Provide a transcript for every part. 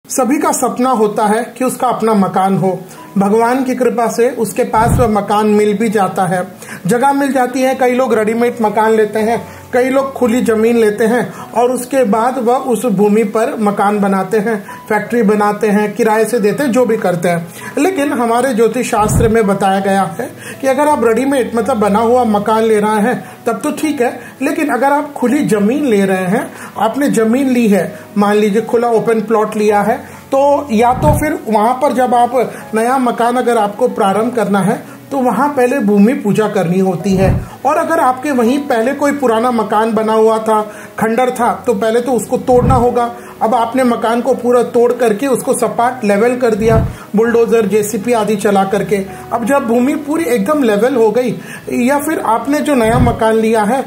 सभी का सपना होता है कि उसका अपना मकान हो। भगवान की कृपा से उसके पास वह मकान मिल भी जाता है, जगह मिल जाती है। कई लोग रेडीमेड मकान लेते हैं, कई लोग खुली जमीन लेते हैं और उसके बाद वह उस भूमि पर मकान बनाते हैं, फैक्ट्री बनाते हैं, किराए से देते हैं, जो भी करते हैं। लेकिन हमारे ज्योतिष शास्त्र में बताया गया है कि अगर आप रेडीमेड मतलब बना हुआ मकान ले रहे हैं तब तो ठीक है, लेकिन अगर आप खुली जमीन ले रहे हैं, आपने जमीन ली है, मान लीजिए खुला ओपन प्लॉट लिया है, तो या तो फिर वहां पर जब आप नया मकान अगर आपको प्रारंभ करना है तो वहां पहले भूमि पूजा करनी होती है। और अगर आपके वहीं पहले कोई पुराना मकान बना हुआ था, खंडर था, तो पहले तो उसको तोड़ना होगा। अब आपने मकान को पूरा तोड़ करके उसको सपाट लेवल कर दिया, बुलडोजर जेसीपी आदि चला करके। अब जब भूमि पूरी एकदम लेवल हो गई, या फिर आपने जो नया मकान लिया है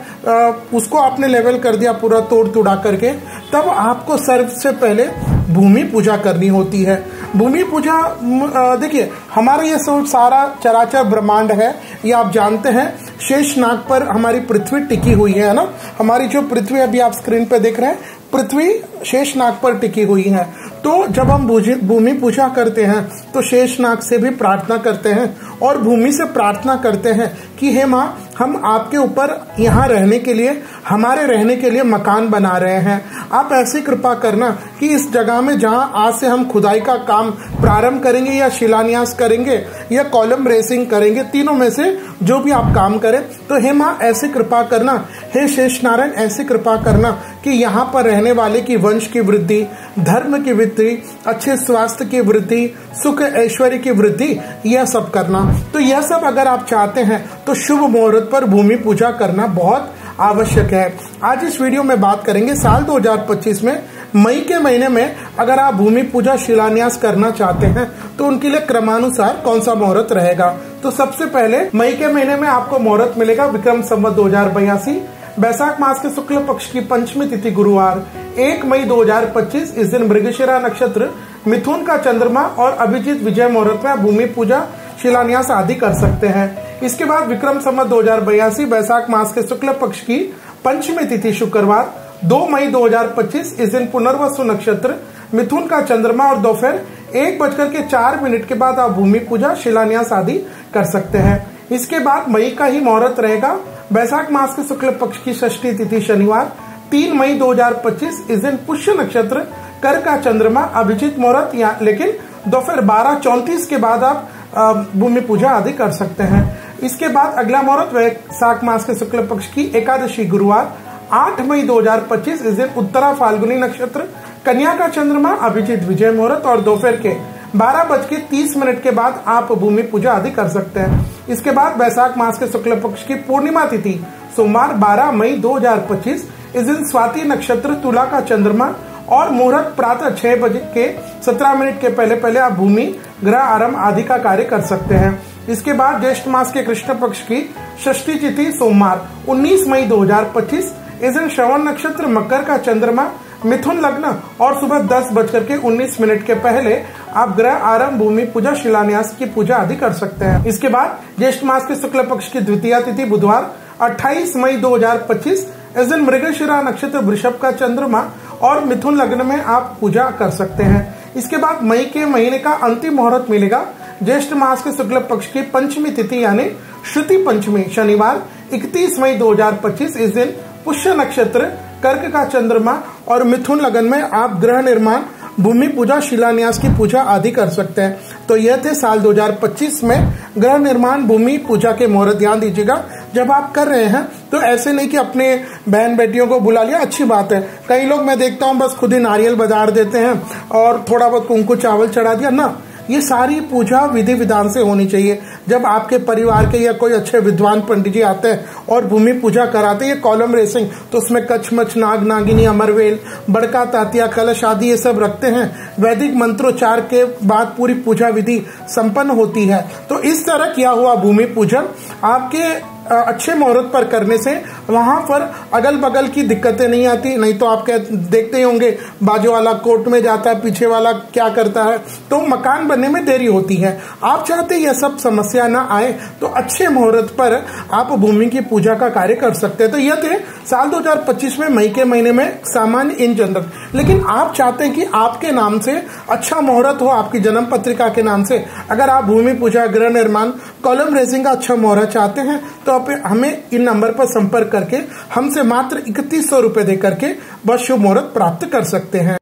उसको आपने लेवल कर दिया पूरा तोड़ तुड़ा करके, तब आपको सबसे पहले भूमि पूजा करनी होती है। भूमि पूजा देखिए, हमारा ये सारा चराचर ब्रह्मांड है, ये आप जानते हैं, शेषनाग पर हमारी पृथ्वी टिकी हुई है ना। हमारी जो पृथ्वी अभी आप स्क्रीन पे देख रहे हैं, पृथ्वी शेषनाग पर टिकी हुई है। तो जब हम भूमि पूजा करते हैं तो शेषनाग से भी प्रार्थना करते हैं और भूमि से प्रार्थना करते हैं कि हे माँ, हम आपके ऊपर यहाँ रहने के लिए, हमारे रहने के लिए मकान बना रहे हैं। आप ऐसी कृपा करना कि इस जगह में जहाँ आज से हम खुदाई का काम प्रारंभ करेंगे या शिलान्यास करेंगे या कॉलम रेसिंग करेंगे, तीनों में से जो भी आप काम करें, तो हे माँ ऐसी कृपा करना, हे शेष नारायण ऐसी कृपा करना कि यहाँ पर रहने वाले की वंश की वृद्धि, धर्म की वृद्धि, अच्छे स्वास्थ्य की वृद्धि, सुख ऐश्वर्य की वृद्धि, यह सब करना। तो यह सब अगर आप चाहते हैं तो शुभ मुहूर्त पर भूमि पूजा करना बहुत आवश्यक है। आज इस वीडियो में बात करेंगे साल 2025 में मई के महीने में अगर आप भूमि पूजा शिलान्यास करना चाहते हैं तो उनके लिए क्रमानुसार कौन सा मुहूर्त रहेगा। तो सबसे पहले मई के महीने में आपको मुहूर्त मिलेगा विक्रम संवत 2082, बैसाख मास के शुक्ल पक्ष की पंचमी तिथि गुरुवार 1 मई 2025। इस दिन मृगशिरा नक्षत्र, मिथुन का चंद्रमा और अभिजीत विजय मुहूर्त में भूमि पूजा शिलान्यास आदि कर सकते हैं। इसके बाद विक्रम संवत 2082, बैसाख मास के शुक्ल पक्ष की पंचमी तिथि शुक्रवार 2 मई 2025। इस दिन पुनर्वसु नक्षत्र, मिथुन का चंद्रमा और दोपहर 1:04 के बाद आप भूमि पूजा शिलान्यास आदि कर सकते हैं। इसके बाद मई का ही मुहूर्त रहेगा बैसाख मास के शुक्ल पक्ष की षष्ठी तिथि शनिवार 3 मई 2025। इस दिन पुष्य नक्षत्र, कर का चंद्रमा, अभिजीत मुहूर्त, लेकिन दोपहर 12:34 के बाद आप भूमि पूजा आदि कर सकते हैं। इसके बाद अगला मुहूर्त वैशाख मास के शुक्ल पक्ष की एकादशी गुरुवार 8 मई 2025। इस दिन उत्तरा फाल्गुनी नक्षत्र, कन्या का चंद्रमा, अभिजीत विजय मुहूर्त और दोपहर के 12:30 के बाद आप भूमि पूजा आदि कर सकते हैं। इसके बाद वैशाख मास के शुक्ल पक्ष की पूर्णिमा तिथि सोमवार 12 मई 2025। इस दिन स्वाति नक्षत्र, तुला का चंद्रमा और मुहूर्त प्रातः 6:17 के पहले आप भूमि ग्रह आरंभ आदि का कार्य कर सकते हैं। इसके बाद ज्येष्ठ मास के कृष्ण पक्ष की षष्ठी तिथि सोमवार 19 मई 2025। इस दिन श्रवण नक्षत्र, मकर का चंद्रमा, मिथुन लग्न और सुबह 10:19 के पहले आप ग्रह आरंभ, भूमि पूजा, शिलान्यास की पूजा आदि कर सकते हैं। इसके बाद ज्येष्ठ मास के शुक्ल पक्ष की द्वितीया तिथि बुधवार 28 मई 2025। इस दिन मृगशिरा नक्षत्र, वृषभ का चंद्रमा और मिथुन लग्न में आप पूजा कर सकते हैं। इसके बाद मई के महीने का अंतिम मुहूर्त मिलेगा ज्येष्ठ मास के शुक्ल पक्ष की पंचमी तिथि यानी श्रुति पंचमी शनिवार 31 मई 2025। इस दिन पुष्य नक्षत्र, कर्क का चंद्रमा और मिथुन लगन में आप गृह निर्माण, भूमि पूजा, शिलान्यास की पूजा आदि कर सकते हैं। तो यह थे साल 2025 में गृह निर्माण, भूमि पूजा के मुहूर्त। ध्यान दीजिएगा, जब आप कर रहे हैं तो ऐसे नहीं कि अपने बहन बेटियों को बुला लिया, अच्छी बात है। कई लोग मैं देखता हूँ बस खुद ही नारियल बाजार देते हैं और थोड़ा बहुत कुंकु चावल चढ़ा दिया ना। ये सारी पूजा विधि विधान से होनी चाहिए। जब आपके परिवार के या कोई अच्छे विद्वान पंडित जी आते हैं और भूमि पूजा कराते हैं, कॉलम रेसिंग, तो उसमें कच्छमच, नाग नागिनी, अमरवेल, बड़का तातिया, कलश आदि ये सब रखते हैं। वैदिक मंत्रोच्चार के बाद पूरी पूजा विधि संपन्न होती है। तो इस तरह किया हुआ भूमि पूजन आपके अच्छे मुहूर्त पर करने से वहां पर अगल बगल की दिक्कतें नहीं आती। नहीं तो आप देखते ही होंगे बाजू वाला कोर्ट में जाता है, पीछे वाला क्या करता है, तो मकान बनने में देरी होती है। आप चाहते यह सब समस्या ना आए तो अच्छे मुहूर्त पर आप भूमि की पूजा का कार्य कर सकते हैं। तो यह थे साल 2025 में मई के महीने में सामान्य इन जनरल। लेकिन आप चाहते हैं कि आपके नाम से अच्छा मुहूर्त हो, आपकी जन्म पत्रिका के नाम से अगर आप भूमि पूजा, गृह निर्माण, कॉलम रेजिंग का अच्छा मुहूर्त चाहते हैं तो आप हमें इन नंबर पर संपर्क करके हमसे मात्र 3100 रुपए दे करके बस शुभ मुहूर्त प्राप्त कर सकते हैं।